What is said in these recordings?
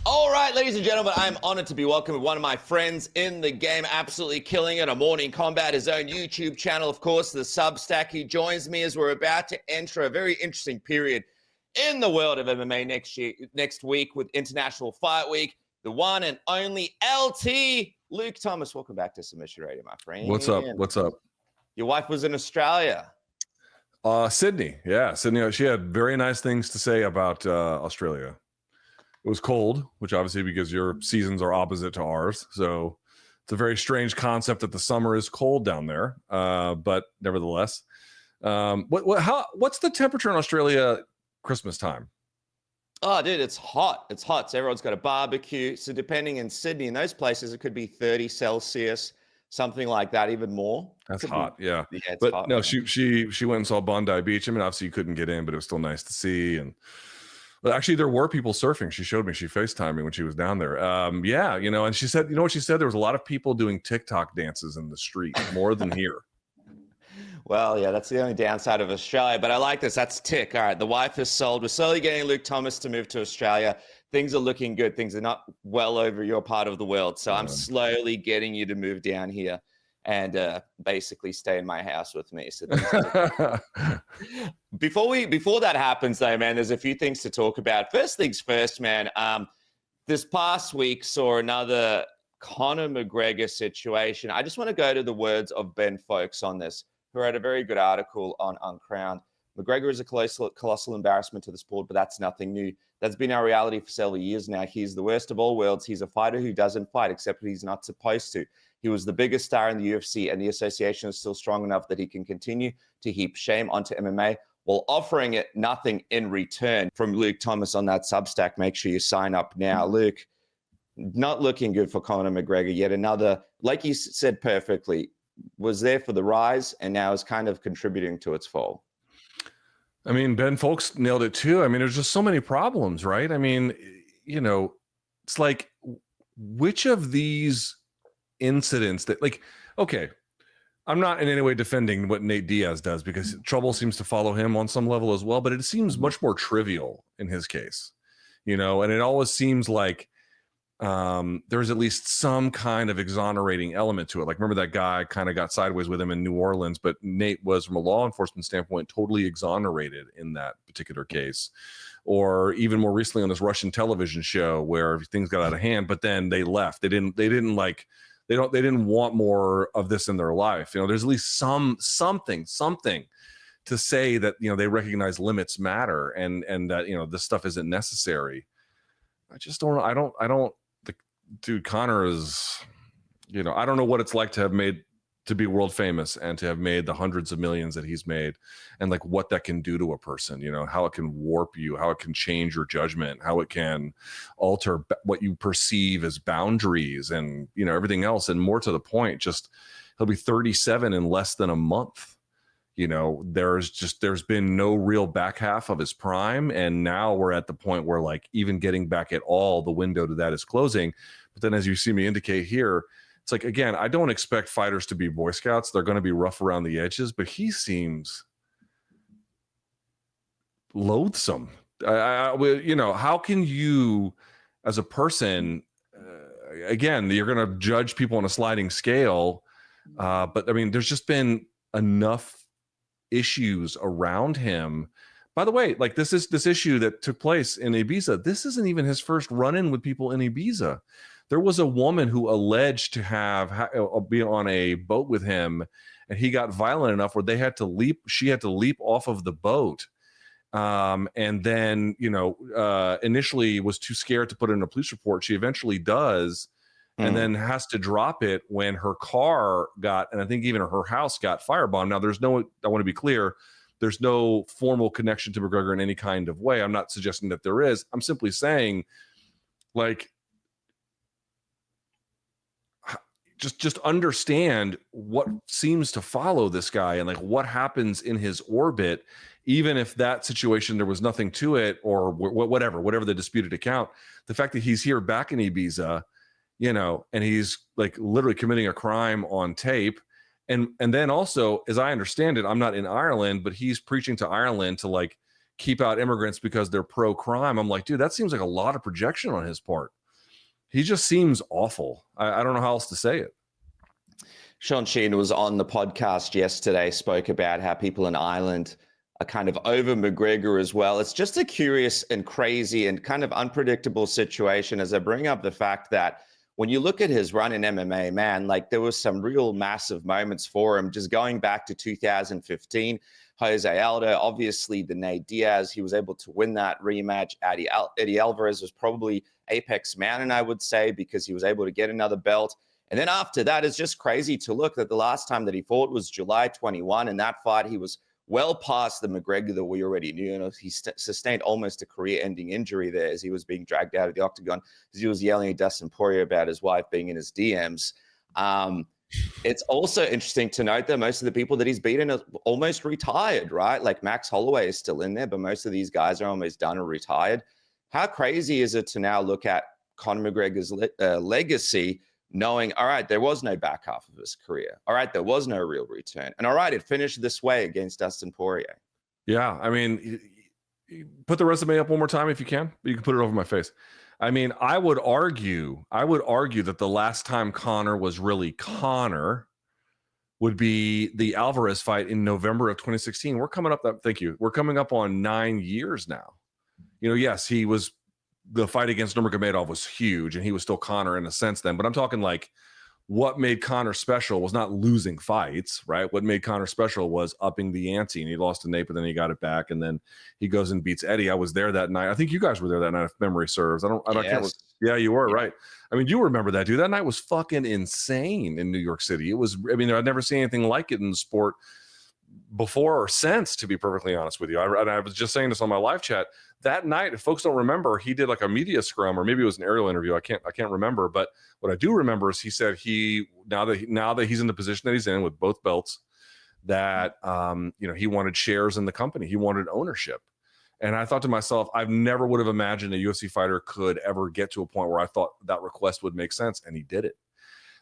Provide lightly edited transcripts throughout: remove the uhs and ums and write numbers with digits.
All right, ladies and gentlemen, I'm honored to be welcoming one of my friends in the game, absolutely killing it, a Morning Combat, his own YouTube channel, of course, the Substack. He joins me as we're about to enter a very interesting period in the world of MMA next week with International Fight Week. The one and only LT, Luke Thomas. Welcome back to Submission Radio, my friend. What's up? What's up? Your wife was in Australia. Sydney. Yeah, Sydney. She had very nice things to say about Australia. It was cold, which obviously because your seasons are opposite to ours. So it's a very strange concept that the summer is cold down there. But nevertheless, what's the temperature in Australia Christmas time? Oh, dude, it's hot. It's hot. So everyone's got a barbecue. So depending in Sydney, in those places, it could be 30 Celsius, something like that, even more. That's hot, yeah. Yeah, it's but hot, no, man. she went and saw Bondi Beach. I mean, obviously you couldn't get in, but it was still nice to see. And but actually, there were people surfing. She showed me. She FaceTimed me when she was down there. Yeah, you know, and she said, you know what she said? There was a lot of people doing TikTok dances in the street, more than here. Well, yeah, that's the only downside of Australia. But I like this. That's tick. All right, the wife is sold. We're slowly getting Luke Thomas to move to Australia. Things are looking good. Things are not well over your part of the world. So I'm slowly getting you to move down here and basically stay in my house with me. So before that happens, though, man, there's a few things to talk about. First things first, man. This past week saw another Conor McGregor situation. I just want to go to the words of Ben Folks on this, who wrote a very good article on Uncrowned. McGregor is a colossal embarrassment to the sport, but that's nothing new. That's been our reality for several years now. He's the worst of all worlds. He's a fighter who doesn't fight, except when he's not supposed to. He was the biggest star in the UFC, and the association is still strong enough that he can continue to heap shame onto MMA while offering it nothing in return. From Luke Thomas on that Substack, make sure you sign up now. Luke, not looking good for Conor McGregor. Yet another, like you said perfectly, was there for the rise and now is kind of contributing to its fall. I mean, Ben Folks nailed it too. I mean, there's just so many problems, right? I mean, you know, it's like, which of these incidents that, like, okay, I'm not in any way defending what Nate Diaz does because trouble seems to follow him on some level as well, but it seems much more trivial in his case, you know, and it always seems like there's at least some kind of exonerating element to it. Like, remember that guy kind of got sideways with him in New Orleans, but Nate was, from a law enforcement standpoint, totally exonerated in that particular case. Or even more recently on this Russian television show where things got out of hand, but then they left. They didn't want more of this in their life. You know, there's at least something to say that, you know, they recognize limits matter and that, you know, this stuff isn't necessary. Dude, Conor is, you know, I don't know what it's like to be world famous and to have made the hundreds of millions that he's made, and like what that can do to a person, you know, how it can warp you, how it can change your judgment, how it can alter what you perceive as boundaries and, you know, everything else. And more to the point, just he'll be 37 in less than a month. You know, there's been no real back half of his prime. And now we're at the point where, like, even getting back at all, the window to that is closing. But then, as you see me indicate here, it's like, again, I don't expect fighters to be Boy Scouts. They're going to be rough around the edges, but he seems loathsome. You know, how can you, as a person, again, you're going to judge people on a sliding scale. But I mean, there's just been enough issues around him. By the way, like this issue that took place in Ibiza, this isn't even his first run-in with people in Ibiza. There was a woman who alleged to be on a boat with him, and he got violent enough where she had to leap off of the boat. And then, you know, initially was too scared to put in a police report. She eventually does, and then has to drop it when her car got, and I think even her house got firebombed. Now, I want to be clear, there's no formal connection to McGregor in any kind of way. I'm not suggesting that there is. I'm simply saying, like, just understand what seems to follow this guy and like what happens in his orbit, even if that situation, there was nothing to it or whatever the disputed account. The fact that he's here back in Ibiza, you know, and he's like literally committing a crime on tape. And then also, as I understand it, I'm not in Ireland, but he's preaching to Ireland to like keep out immigrants because they're pro-crime. I'm like, dude, that seems like a lot of projection on his part. He just seems awful. I don't know how else to say it. Sean Sheen was on the podcast yesterday, spoke about how people in Ireland are kind of over McGregor as well. It's just a curious and crazy and kind of unpredictable situation, as I bring up the fact that when you look at his run in MMA, man, like there was some real massive moments for him. Just going back to 2015, Jose Aldo, obviously the Nate Diaz, he was able to win that rematch. Eddie Alvarez was probably apex mountain, I would say, because he was able to get another belt. And then after that, it's just crazy to look that the last time that he fought was July 21. In that fight, he was well past the McGregor that we already knew. You know, he sustained almost a career-ending injury there as he was being dragged out of the octagon because he was yelling at Dustin Poirier about his wife being in his DMs. It's also interesting to note that most of the people that he's beaten are almost retired, right? Like Max Holloway is still in there, but most of these guys are almost done or retired. How crazy is it to now look at Conor McGregor's legacy, knowing, all right, there was no back half of his career. All right, there was no real return. And all right, it finished this way against Dustin Poirier. Yeah, I mean, put the resume up one more time if you can. You can put it over my face. I mean, I would argue that the last time Conor was really Conor would be the Alvarez fight in November of 2016. We're coming up We're coming up on 9 years now. You know, yes, the fight against Nurmagomedov was huge and he was still Conor in a sense then, but I'm talking like what made Conor special was not losing fights, right? What made Conor special was upping the ante, and he lost to Nate, but then he got it back, and then he goes and beats Eddie. I was there that night. I think you guys were there that night, if memory serves. Yeah, you were, right. I mean, you remember that, dude. That night was fucking insane in New York City. It was, I mean, I'd never seen anything like it in the sport before or since, to be perfectly honest with you. I was just saying this on my live chat. That night, if folks don't remember, he did like a media scrum, or maybe it was an aerial interview. I can't remember. But what I do remember is he said now that he's in the position that he's in with both belts, that he wanted shares in the company. He wanted ownership. And I thought to myself, I never would have imagined a UFC fighter could ever get to a point where I thought that request would make sense, and he did it.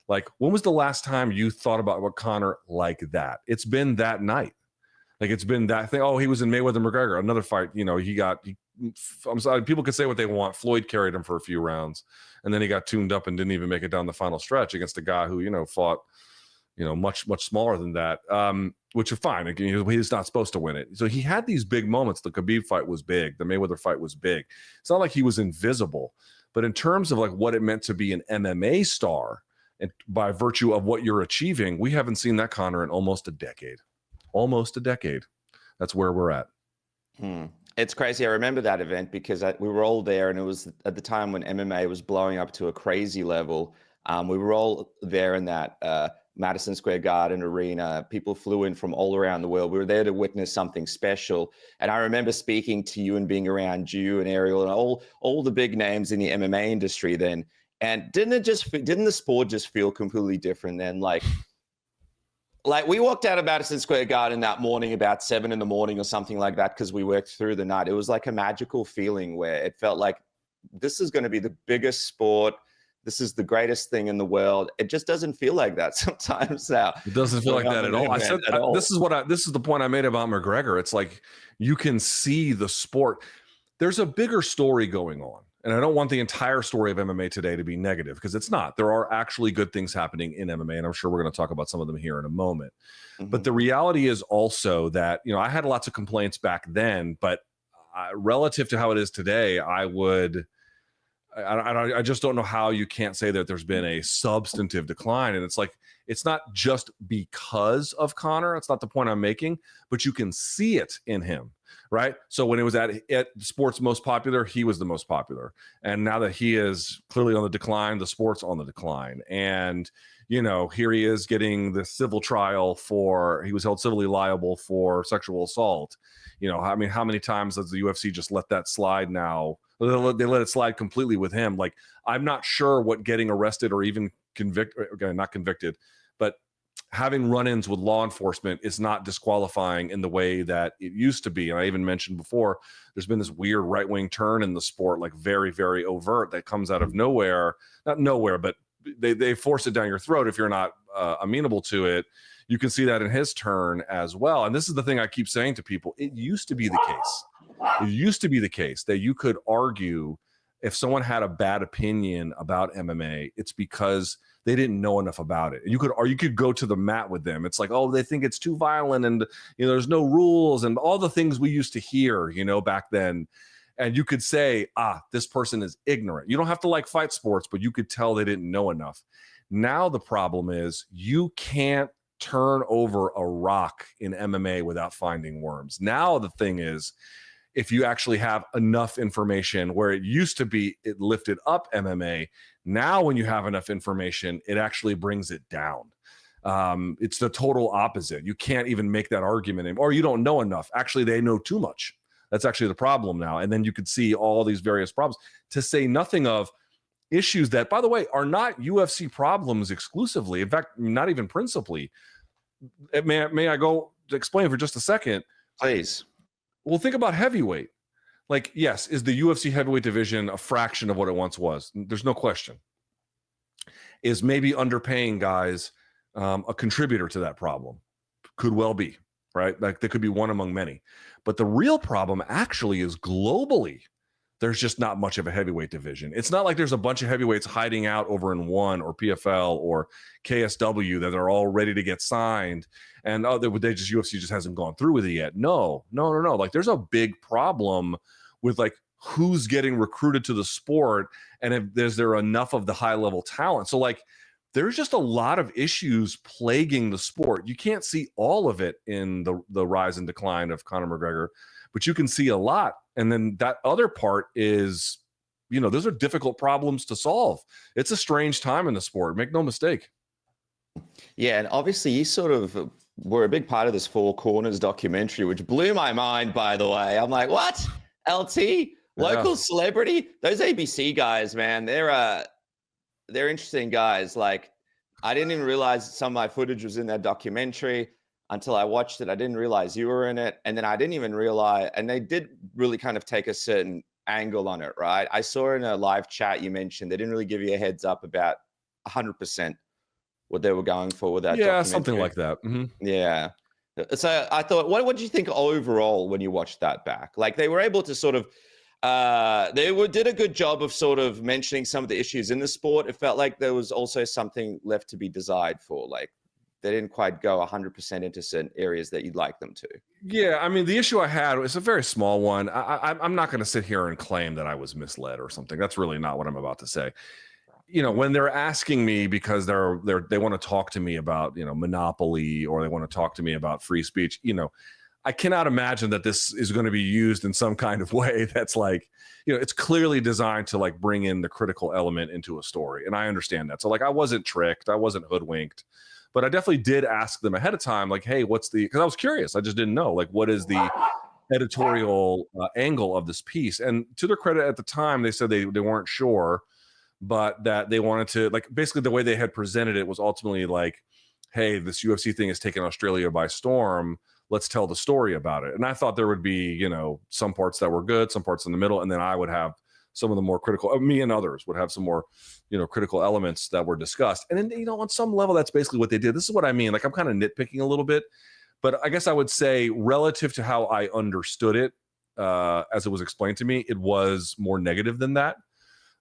Like, when was the last time you thought about what Conor like that? It's been that night. Like, it's been that thing. Oh, he was in Mayweather McGregor, another fight. You know, I'm sorry, people could say what they want. Floyd carried him for a few rounds, and then he got tuned up and didn't even make it down the final stretch against a guy who, fought, much, much smaller than that, which are fine. Again, he's not supposed to win it. So he had these big moments. The Khabib fight was big. The Mayweather fight was big. It's not like he was invisible, but in terms of like what it meant to be an MMA star, and by virtue of what you're achieving, we haven't seen that Conor in almost a decade. That's where we're at. It's crazy. I remember that event because we were all there, and it was at the time when MMA was blowing up to a crazy level. We were all there in that Madison Square Garden arena. People flew in from all around the world. We were there to witness something special. And I remember speaking to you and being around you and Ariel and all the big names in the MMA industry then. And didn't the sport just feel completely different then? Like we walked out of Madison Square Garden that morning about 7 a.m. or something like that, because we worked through the night. It was like a magical feeling where it felt like this is going to be the biggest sport. This is the greatest thing in the world. It just doesn't feel like that sometimes now. It doesn't feel like that at all. This is the point I made about McGregor. It's like you can see the sport. There's a bigger story going on. And I don't want the entire story of MMA today to be negative, because it's not. There are actually good things happening in MMA, and I'm sure we're going to talk about some of them here in a moment. Mm-hmm. But the reality is also that, I had lots of complaints back then, but relative to how it is today, I just don't know how you can't say that there's been a substantive decline. And it's like, it's not just because of Conor. It's not the point I'm making, but you can see it in him. Right. So when it was at sports most popular, he was the most popular. And now that he is clearly on the decline, the sport's on the decline. And, here he is getting the civil trial he was held civilly liable for sexual assault. I mean, how many times does the UFC just let that slide now? They let it slide completely with him. Like, I'm not sure what getting arrested or even not convicted, but having run-ins with law enforcement is not disqualifying in the way that it used to be. And I even mentioned before, there's been this weird right-wing turn in the sport, like very, very overt, that comes out of nowhere. Not nowhere, but they force it down your throat if you're not amenable to it. You can see that in his turn as well. And this is the thing I keep saying to people. It used to be the case that you could argue if someone had a bad opinion about MMA, it's because they didn't know enough about it. You could go to the mat with them. It's like, oh, they think it's too violent, and there's no rules, and all the things we used to hear, back then. And you could say, this person is ignorant. You don't have to like fight sports, but you could tell they didn't know enough. Now the problem is you can't turn over a rock in MMA without finding worms. Now the thing is, if you actually have enough information, where it used to be it lifted up MMA, now when you have enough information, it actually brings it down. It's the total opposite. You can't even make that argument anymore, or you don't know enough. Actually, they know too much. That's actually the problem now. And then you could see all these various problems, to say nothing of issues that, by the way, are not UFC problems exclusively. In fact, not even principally. May I go to explain for just a second? Please. Well, think about heavyweight. Like, yes, is the UFC heavyweight division a fraction of what it once was? There's no question. Is maybe underpaying guys a contributor to that problem? Could well be, right? Like, there could be one among many. But the real problem actually is globally. There's just not much of a heavyweight division. It's not like there's a bunch of heavyweights hiding out over in ONE or PFL or KSW that are all ready to get signed, and UFC just hasn't gone through with it yet. No. Like, there's a big problem with like who's getting recruited to the sport, and is there enough of the high level talent. So like, there's just a lot of issues plaguing the sport. You can't see all of it in the rise and decline of Conor McGregor, but you can see a lot. And then that other part is, those are difficult problems to solve. It's a strange time in the sport. Make no mistake. Yeah, and obviously you sort of were a big part of this Four Corners documentary, which blew my mind, by the way. I'm like, what? LT? Local celebrity? Those ABC guys, man, they're interesting guys. Like, I didn't even realize some of my footage was in that documentary until I watched it. I didn't realize you were in it. And then I didn't even realize, and they did really kind of take a certain angle on it, right? I saw in a live chat you mentioned they didn't really give you a heads up about 100% what they were going for with that. Yeah, something like that. Mm-hmm. Yeah. So I thought, what did you think overall when you watched that back? Like, they were able to sort of, did a good job of sort of mentioning some of the issues in the sport. It felt like there was also something left to be desired for. Like, they didn't quite go 100% into certain areas that you'd like them to. Yeah, I mean, the issue I had was a very small one. I'm not going to sit here and claim that I was misled or something. That's really not what I'm about to say. When they're asking me because they want to talk to me about, monopoly, or they want to talk to me about free speech, I cannot imagine that this is going to be used in some kind of way that's like, it's clearly designed to like bring in the critical element into a story. And I understand that. So like, I wasn't tricked. I wasn't hoodwinked. But I definitely did ask them ahead of time, like, hey, because I was curious. I just didn't know, like, what is the editorial angle of this piece? And to their credit, at the time, they said they weren't sure, but that they wanted to, like, basically the way they had presented it was ultimately like, hey, this UFC thing is taking Australia by storm. Let's tell the story about it. And I thought there would be, some parts that were good, some parts in the middle, and then I would have some of the more critical, me and others would have some more, critical elements that were discussed. And then, on some level, that's basically what they did. This is what I mean. Like, I'm kind of nitpicking a little bit, but I guess I would say relative to how I understood it, as it was explained to me, it was more negative than that.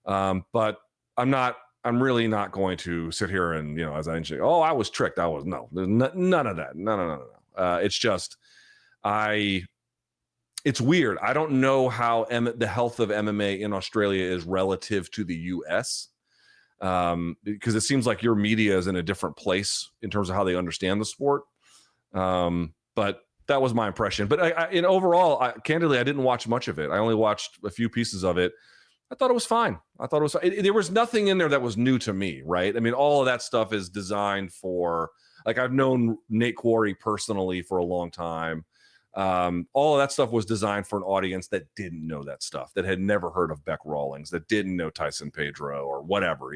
But I'm really not going to sit here and, as I say, I was tricked. There's none of that. No. It's just, it's weird. I don't know how the health of MMA in Australia is relative to the US, because it seems like your media is in a different place in terms of how they understand the sport. But that was my impression. But overall, candidly, I didn't watch much of it. I only watched a few pieces of it. I thought it was fine. There was nothing in there that was new to me, right? I mean, all of that stuff is designed for, like, I've known Nate Quarry personally for a long time. All of that stuff was designed for an audience that didn't know that stuff, that had never heard of Beck Rawlings, that didn't know Tyson Pedro or whatever,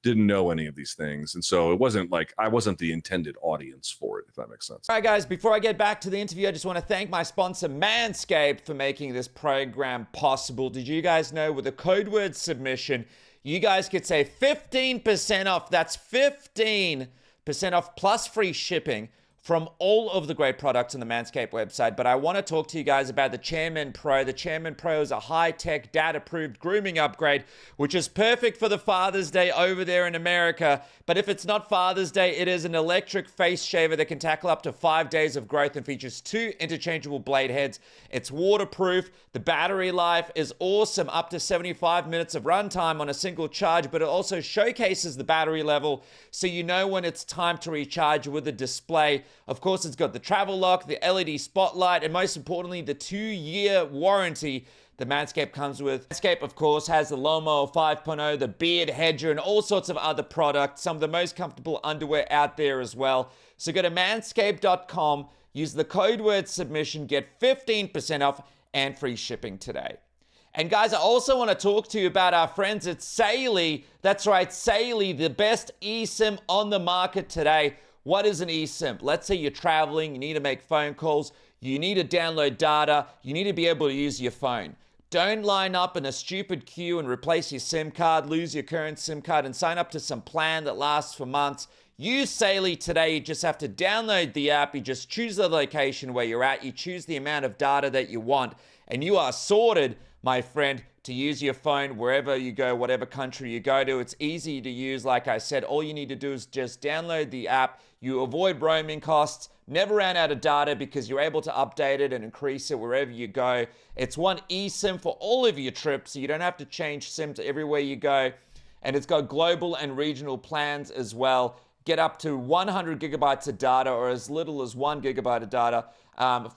didn't know any of these things. And so it wasn't like I wasn't the intended audience for it, if that makes sense. All right, guys, before I get back to the interview, I just want to thank my sponsor, MANSCAPED, for making this program possible. Did you guys know with a code word submission, you guys could save 15% off? That's 15% off plus free shipping from all of the great products on the Manscaped website, but I want to talk to you guys about the Chairman Pro. The Chairman Pro is a high-tech, data-approved grooming upgrade, which is perfect for the Father's Day over there in America. But if it's not Father's Day, it is an electric face shaver that can tackle up to 5 days of growth and features 2 interchangeable blade heads. It's waterproof. The battery life is awesome, up to 75 minutes of runtime on a single charge, but it also showcases the battery level so you know when it's time to recharge with a display. Of course, it's got the travel lock, the LED spotlight, and most importantly, the 2-year warranty the Manscaped comes with. Manscaped, of course, has the Lawnmower 5.0, the Beard Hedger, and all sorts of other products, some of the most comfortable underwear out there as well. So go to manscaped.com, use the code word submission, get 15% off and free shipping today. And guys, I also want to talk to you about our friends at SAILY. That's right, SAILY, the best eSIM on the market today. What is an eSIM? Let's say you're traveling, you need to make phone calls, you need to download data, you need to be able to use your phone. Don't line up in a stupid queue and replace your SIM card, lose your current SIM card, and sign up to some plan that lasts for months. Use SAILY today. You just have to download the app. You just choose the location where you're at. You choose the amount of data that you want, and you are sorted, my friend, to use your phone wherever you go, whatever country you go to. It's easy to use. Like I said, all you need to do is just download the app. You avoid roaming costs, never ran out of data because you're able to update it and increase it wherever you go. It's one eSIM for all of your trips, so you don't have to change SIMs everywhere you go. And it's got global and regional plans as well. Get up to 100 gigabytes of data or as little as 1 gigabyte of data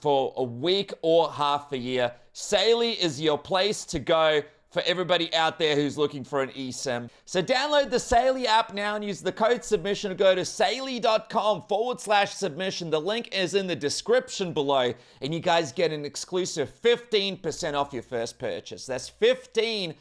for a week or half a year. SAILY is your place to go for everybody out there who's looking for an eSIM. So download the SAILY app now and use the code submission or go to saily.com/submission. The link is in the description below and you guys get an exclusive 15% off your first purchase. That's 15%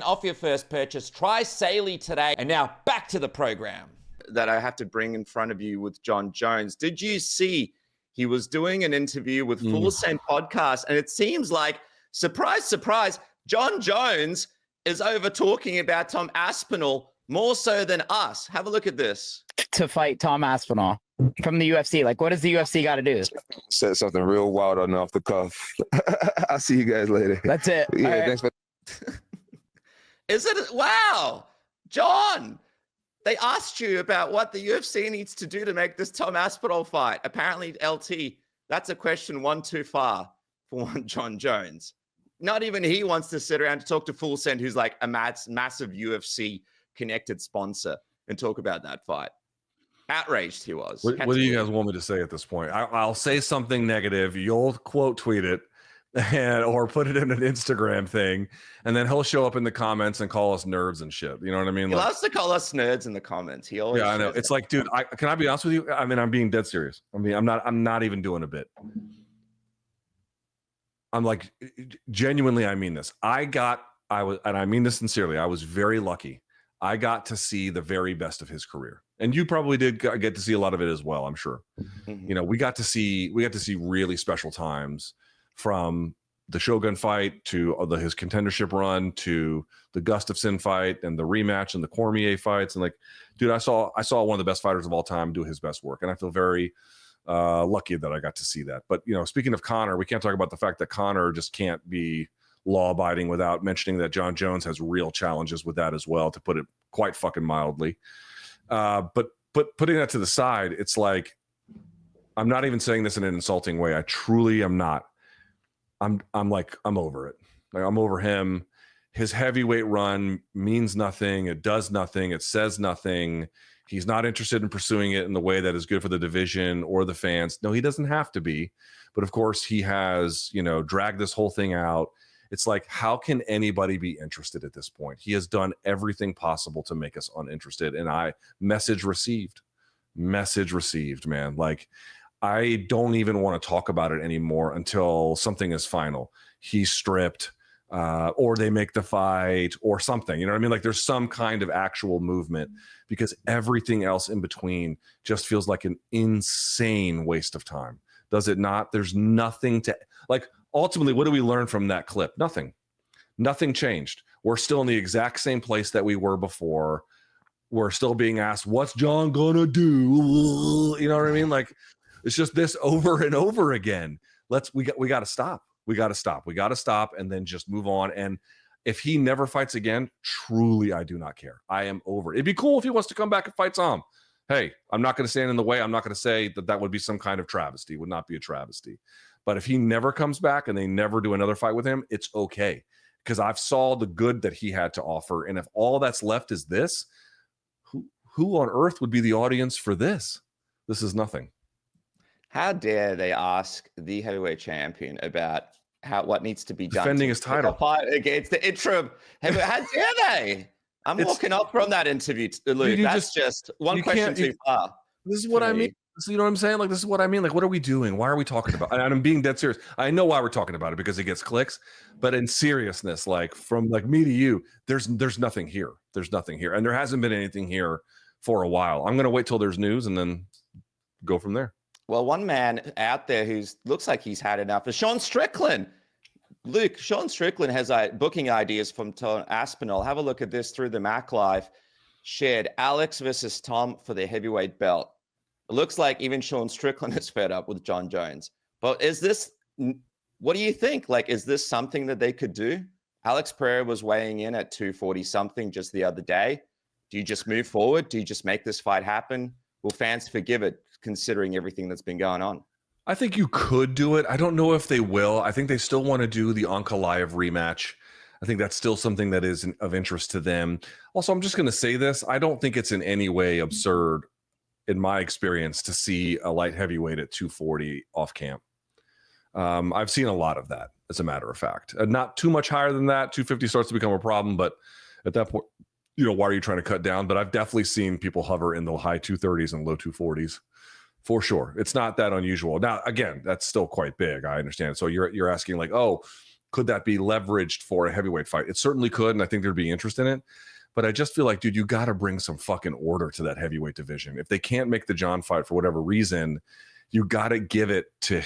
off your first purchase. Try SAILY today. And now back to the program. That I have to bring in front of you with Jon Jones. Did you see he was doing an interview with Full Send Podcast, and it seems like, surprise, surprise, Jon Jones is over talking about Tom Aspinall more so than us. Have a look at this. To fight Tom Aspinall from the UFC. Like, what does the UFC got to do? Said something real wild on off the cuff. I'll see you guys later. That's it. Yeah, right. thanks for. Is it? Wow. John, they asked you about what the UFC needs to do to make this Tom Aspinall fight. Apparently, LT, that's a question one too far for one Jon Jones. Not even he wants to sit around to talk to Full Send, who's like a massive UFC connected sponsor, and talk about that fight. Outraged he was. What do you guys want me to say at this point? I'll say something negative. You'll quote tweet it or put it in an Instagram thing, and then he'll show up in the comments and call us nerds and shit. You know what I mean? He loves to call us nerds in the comments. He always. Yeah, I know. It's like, dude, can I be honest with you? I mean, I'm being dead serious. I mean, I'm not even doing a bit. I'm like, genuinely, I mean this. And I mean this sincerely. I was very lucky. I got to see the very best of his career, and you probably did get to see a lot of it as well. I'm sure. Mm-hmm. You know, we got to see really special times, from the Shogun fight to his contendership run to the Gustafsson fight and the rematch and the Cormier fights. And like, dude, I saw one of the best fighters of all time do his best work, and I feel very lucky that I got to see that. But, you know, speaking of Conor, we can't talk about the fact that Conor just can't be law-abiding without mentioning that Jon Jones has real challenges with that as well, to put it quite fucking mildly. But putting that to the side, it's like, I'm not even saying this in an insulting way. I truly am not. I'm over it. Like, I'm over him. His heavyweight run means nothing. It does nothing. It says nothing. He's not interested in pursuing it in the way that is good for the division or the fans. No, he doesn't have to be. But of course, he has, you know, dragged this whole thing out. It's like, how can anybody be interested at this point? He has done everything possible to make us uninterested. And message received, man. Like, I don't even want to talk about it anymore until something is final. He's stripped, or they make the fight or something. You know what I mean? Like, there's some kind of actual movement, because everything else in between just feels like an insane waste of time. Does it not? There's nothing to, like, ultimately, what do we learn from that clip? Nothing changed. We're still in the exact same place that we were before. We're still being asked, what's John gonna do? You know what I mean? Like, It's just this over and over again. We got to stop. We got to stop and then just move on. And if he never fights again, truly, I do not care. I am over it. It'd be cool if he wants to come back and fight Tom. Hey, I'm not going to stand in the way. I'm not going to say that would be some kind of travesty. It would not be a travesty. But if he never comes back and they never do another fight with him, it's okay. Because I've saw the good that he had to offer. And if all that's left is this, who on earth would be the audience for this? This is nothing. How dare they ask the heavyweight champion about what needs to be done defending his title fight against the interim heavyweight? How dare they? I'm walking off from that interview, Luke. That's just one question too far. This is what I mean. So you know what I'm saying? Like, this is what I mean. Like, what are we doing? Why are we talking about it? And I'm being dead serious. I know why we're talking about it, because it gets clicks. But in seriousness, like from like me to you, there's nothing here. There's nothing here. And there hasn't been anything here for a while. I'm going to wait till there's news and then go from there. Well, one man out there who looks like he's had enough is Sean Strickland. Luke, Sean Strickland has booking ideas from Tom Aspinall. Have a look at this through the Mac Live. Shared Alex versus Tom for the heavyweight belt. It looks like even Sean Strickland is fed up with Jon Jones. But what do you think? Like, is this something that they could do? Alex Pereira was weighing in at 240 something just the other day. Do you just move forward? Do you just make this fight happen? Will fans forgive it, considering everything that's been going on? I think you could do it. I don't know if they will. I think they still want to do the Ankalaev rematch. I think that's still something that is of interest to them. Also, I'm just going to say this. I don't think it's in any way absurd, in my experience, to see a light heavyweight at 240 off camp. I've seen a lot of that, as a matter of fact. Not too much higher than that. 250 starts to become a problem, but at that point, why are you trying to cut down? But I've definitely seen people hover in the high 230s and low 240s. For sure. It's not that unusual. Now, again, that's still quite big. I understand. So you're asking like, oh, could that be leveraged for a heavyweight fight? It certainly could, and I think there'd be interest in it. But I just feel like, dude, you got to bring some fucking order to that heavyweight division. If they can't make the Jon fight for whatever reason, you got to give it to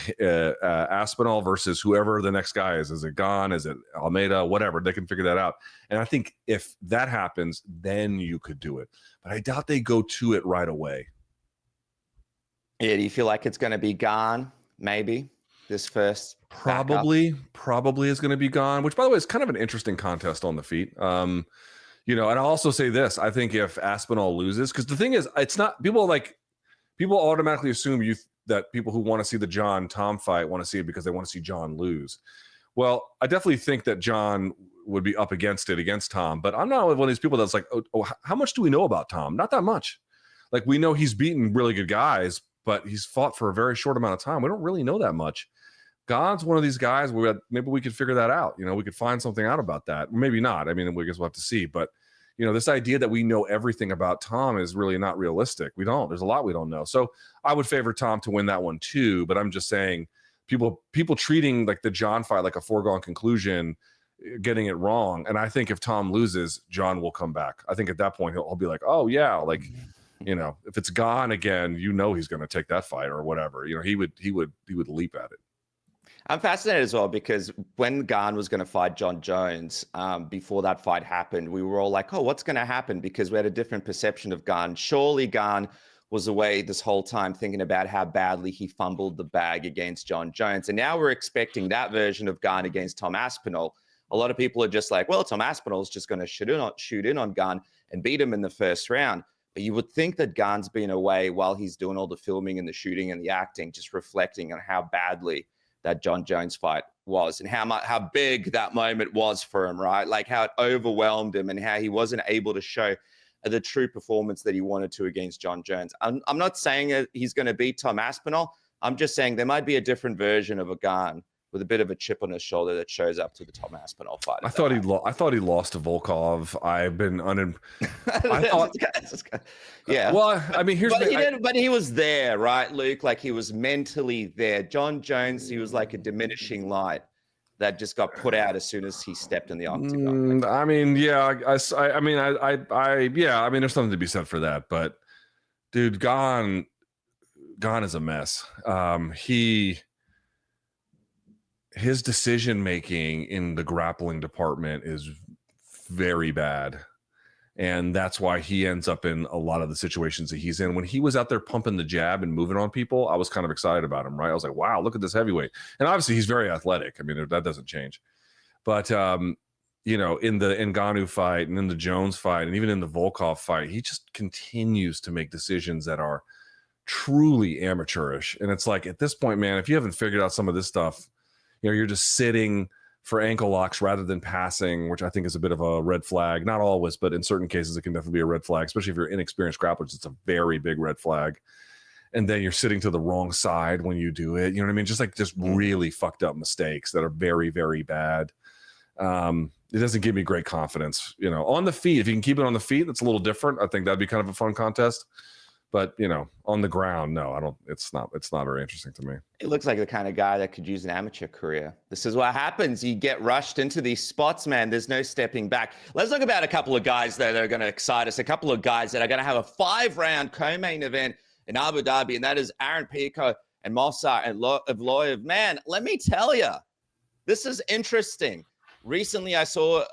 Aspinall versus whoever the next guy is. Is it Gon? Is it Almeida? Whatever. They can figure that out. And I think if that happens, then you could do it. But I doubt they go to it right away. Yeah, do you feel like it's going to be Gon, maybe, this first? Probably is going to be Gon, which, by the way, is kind of an interesting contest on the feet. And I'll also say this. I think if Aspinall loses, because the thing is, it's not, people automatically assume that people who want to see the Jon-Tom fight want to see it because they want to see Jon lose. Well, I definitely think that Jon would be up against Tom, but I'm not one of these people that's like, oh, how much do we know about Tom? Not that much. Like, we know he's beaten really good guys, but he's fought for a very short amount of time. We don't really know that much. Gon's one of these guys where maybe we could figure that out. We could find something out about that. Maybe not. I mean, we guess we'll have to see. But, this idea that we know everything about Tom is really not realistic. We don't. There's a lot we don't know. So I would favor Tom to win that one too. But I'm just saying, people treating like the Jon fight like a foregone conclusion, getting it wrong. And I think if Tom loses, Jon will come back. I think at that point he'll be like, oh yeah, like, if it's Gon again, he's going to take that fight or whatever. He would leap at it. I'm fascinated as well because when Gon was going to fight Jon Jones, before that fight happened, we were all like, oh, what's going to happen? Because we had a different perception of Gon. Surely Gon was away this whole time thinking about how badly he fumbled the bag against Jon Jones. And now we're expecting that version of Gon against Tom Aspinall. A lot of people are just like, well, Tom Aspinall is just going to shoot in on Gon and beat him in the first round. But you would think that Gon's been away while he's doing all the filming and the shooting and the acting, just reflecting on how badly that Jon Jones fight was and how big that moment was for him, right? Like how it overwhelmed him and how he wasn't able to show the true performance that he wanted to against Jon Jones. I'm not saying that he's going to beat Tom Aspinall. I'm just saying there might be a different version of a Gon with a bit of a chip on his shoulder that shows up to the Tom Aspinall fight. I thought he lost to Volkov. I've been yeah. Well, I mean, but he was there, right, Luke? Like he was mentally there. Jon Jones, he was like a diminishing light that just got put out as soon as he stepped in the octagon. I mean, yeah, I mean, there's something to be said for that. But dude, Gon is a mess. His decision making in the grappling department is very bad, And that's why he ends up in a lot of the situations that he's in. When he was out there pumping the jab and moving on people, I was kind of excited about him, right? I was like, wow, look at this heavyweight. And obviously he's very athletic. I mean, that doesn't change. But, you know, in the Ngannou fight and in the Jones fight and even in the Volkov fight, he just continues to make decisions that are truly amateurish. And it's like, at this point, man, if you haven't figured out some of this stuff, you know, you're just sitting for ankle locks rather than passing, which I think is a bit of a red flag. Not always, but in certain cases, it can definitely be a red flag, especially if you're inexperienced grapplers. It's a very big red flag. And then you're sitting to the wrong side when you do it. You know what I mean? Just really fucked up mistakes that are very, very bad. It doesn't give me great confidence, you know, on the feet. If you can keep it on the feet, that's a little different. I think that'd be kind of a fun contest. But, you know, on the ground, no, I don't. It's not very interesting to me. It looks like the kind of guy that could use an amateur career. This is what happens. You get rushed into these spots, man. There's no stepping back. Let's talk about a couple of guys, though, that are going to excite us. A couple of guys that are going to have a 5-round co-main event in Abu Dhabi, and that is Aaron Pico and Movsar and Evloev. Man, let me tell you, this is interesting. Recently, I saw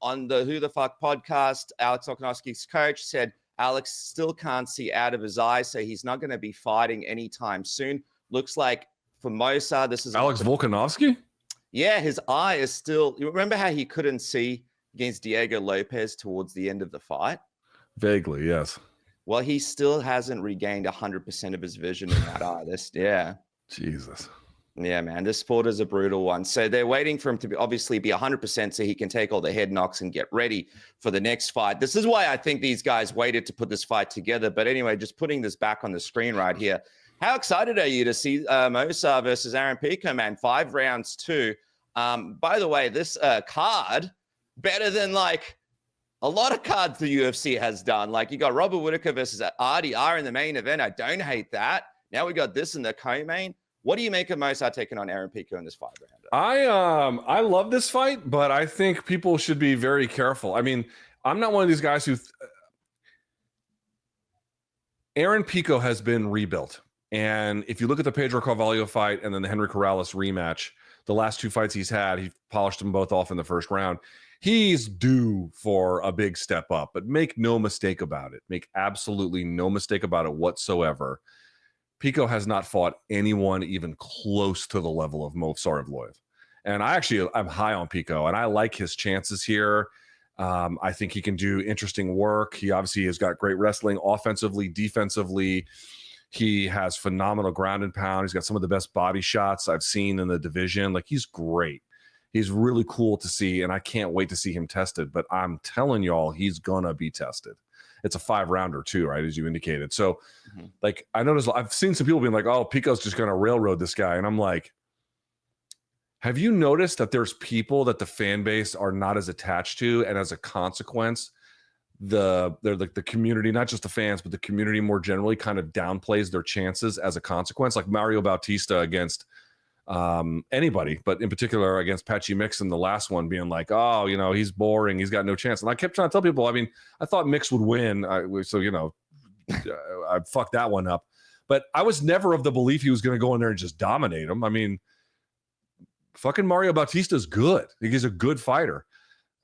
on the Who the Fuck podcast, Alex Volkanovski's coach said, Alex still can't see out of his eye, so he's not going to be fighting anytime soon. Looks like for Movsar, this is Alex Volkanovski? Yeah, his eye is still. You remember how he couldn't see against Diego Lopez towards the end of the fight? Vaguely, yes. Well, he still hasn't regained 100% of his vision in that eye. Yeah. Jesus. Yeah, man, this sport is a brutal one. So they're waiting for him to obviously be 100% so he can take all the head knocks and get ready for the next fight. This is why I think these guys waited to put this fight together. But anyway, just putting this back on the screen right here. How excited are you to see Movsar versus Aaron Pico, man? 5 rounds too. By the way, this card, better than like a lot of cards the UFC has done. Like you got Robert Whittaker versus RDR in the main event. I don't hate that. Now we got this in the co-main. What do you make of Movsar taking on Aaron Pico in this 5-rounder? I love this fight, but I think people should be very careful. I mean, I'm not one of these guys who Aaron Pico has been rebuilt. And if you look at the Pedro Carvalho fight and then the Henry Corrales rematch, the last 2 fights he's had, he polished them both off in the first round. He's due for a big step up, but make no mistake about it. Make absolutely no mistake about it whatsoever. Pico has not fought anyone even close to the level of Movsar Evloev. And I'm high on Pico, and I like his chances here. I think he can do interesting work. He obviously has got great wrestling offensively, defensively. He has phenomenal ground and pound. He's got some of the best body shots I've seen in the division. Like, he's great. He's really cool to see, and I can't wait to see him tested. But I'm telling y'all, he's going to be tested. It's a 5-rounder too, right? As you indicated. So like, I noticed I've seen some people being like, oh, Pico's just going to railroad this guy. And I'm like, have you noticed that there's people that the fan base are not as attached to? And as a consequence, they're like the community, not just the fans, but the community more generally kind of downplays their chances as a consequence. Like Mario Bautista against anybody, but in particular against Patchy Mix in the last one, being like, oh, you know, he's boring, he's got no chance. And I kept trying to tell people, I mean, I thought Mix would win, so you know, I fucked that one up, but I was never of the belief he was going to go in there and just dominate him. I mean, fucking Mario Bautista is good. He's a good fighter.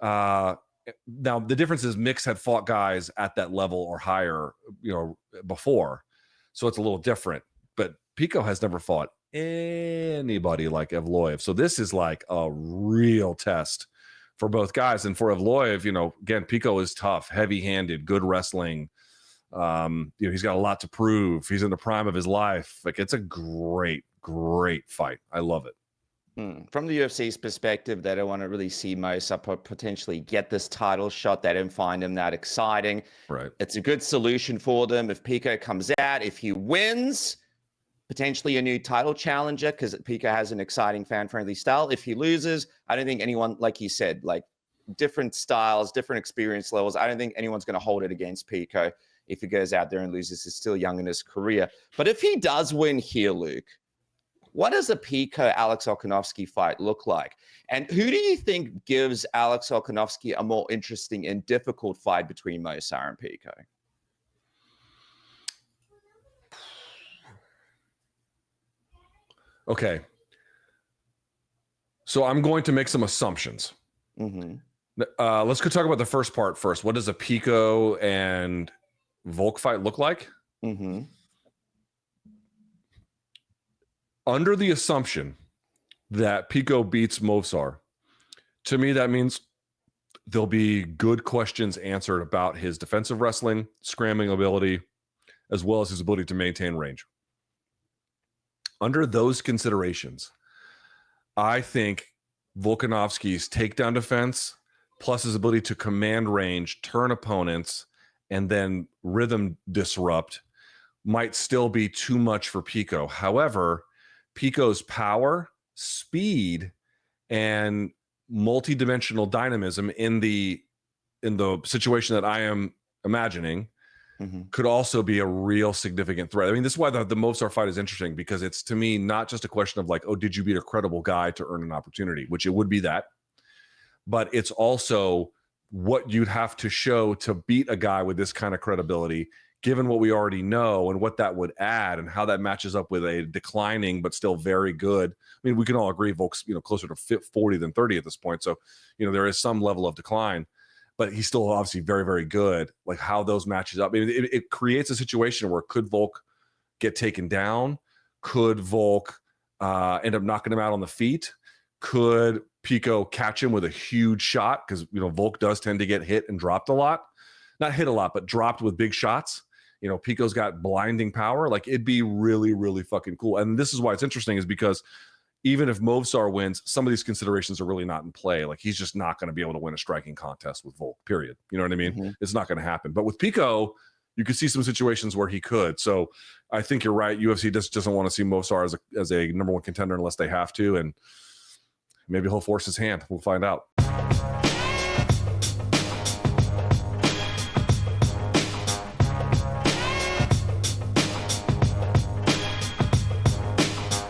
Now the difference is Mix had fought guys at that level or higher, you know, before, so it's a little different. But Pico has never fought anybody like Evloev. So this is like a real test for both guys. And for Evloev, you know, again, Pico is tough, heavy-handed, good wrestling. You know, he's got a lot to prove. He's in the prime of his life. Like, it's a great fight. I love it. From the UFC's perspective, they don't want to really see Movsar potentially get this title shot. They don't find him that exciting. Right. It's a good solution for them. If Pico comes out, if he wins, potentially a new title challenger, because Pico has an exciting fan-friendly style. If he loses, I don't think anyone, like you said, like different styles, different experience levels, I don't think anyone's going to hold it against Pico if he goes out there and loses. He's still young in his career. But if he does win here, Luke, what does a Pico-Alex Volkanovski fight look like? And who do you think gives Alex Volkanovski a more interesting and difficult fight between Movsar and Pico? Okay. So I'm going to make some assumptions. Let's go talk about the first part first. What does a Pico and Volk fight look like? Mm-hmm. Under the assumption that Pico beats Movsar, to me, that means there'll be good questions answered about his defensive wrestling, scrambling ability, as well as his ability to maintain range. Under those considerations, I think Volkanovski's takedown defense, plus his ability to command range, turn opponents, and then rhythm disrupt might still be too much for Pico. However, Pico's power, speed, and multi-dimensional dynamism in the situation that I am imagining could also be a real significant threat. I mean, this is why the Movsar fight is interesting, because it's, to me, not just a question of like, oh, did you beat a credible guy to earn an opportunity, which it would be that, but it's also what you'd have to show to beat a guy with this kind of credibility, given what we already know and what that would add and how that matches up with a declining but still very good. I mean, we can all agree Volk's, closer to 40 than 30 at this point. So, there is some level of decline, but he's still obviously very, very good. Like how those matches up. I mean, it creates a situation where could Volk get taken down? Could Volk end up knocking him out on the feet? Could Pico catch him with a huge shot? Because, Volk does tend to get hit and dropped a lot. Not hit a lot, but dropped with big shots. Pico's got blinding power. Like, it'd be really, really fucking cool. And this is why it's interesting, is because even if Movsar wins, some of these considerations are really not in play. Like, he's just not going to be able to win a striking contest with Volk, period. You know what I mean? It's not going to happen. But with Pico, you could see some situations where he could. So I think you're right. UFC just doesn't want to see Movsar as a number one contender unless they have to. And maybe he'll force his hand. We'll find out.